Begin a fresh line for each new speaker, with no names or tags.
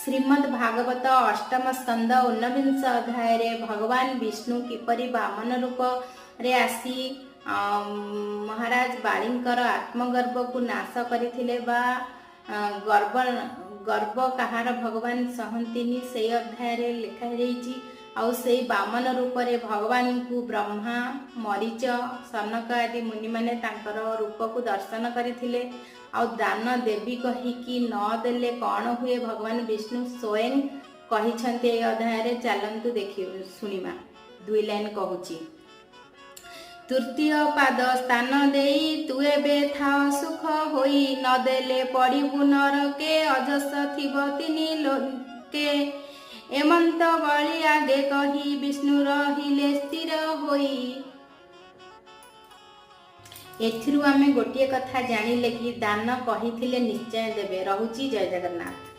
श्रीमद् भागवत अष्टम स्कंद 19 अध्याय रे भगवान विष्णु किपरि वामन रूप रे आसी महाराज बाळींकर आत्मगर्भ को नाश करथिले बा गर्व गर्व कहार भगवान सहंतिनी से अध्याय रे लिखा रही। आउ से वामन रूप रे भगवान को ब्रह्मा मरीच सनक आदि मुनि माने तांकर रूप को दर्शन करथिले। आउ दान देवी कहिकी न देले कौन हुए भगवान विष्णु स्वयं कहिछन्ते ए अध्याय रे। चलंतु देखि सुनिमा 2 लाइन कहूची। तृतीय पाद स्थान देई तु एबे था सुख होई न देले पड़िबु नरके अजस थिब तिनि लोके एमंत बळी आगे कही विष्णु रहिले स्थिर होई। एथिरु आमे गोटिए कथा जानिले कि दान कहिथिले निश्चय देबे। रहुची जय जगन्नाथ।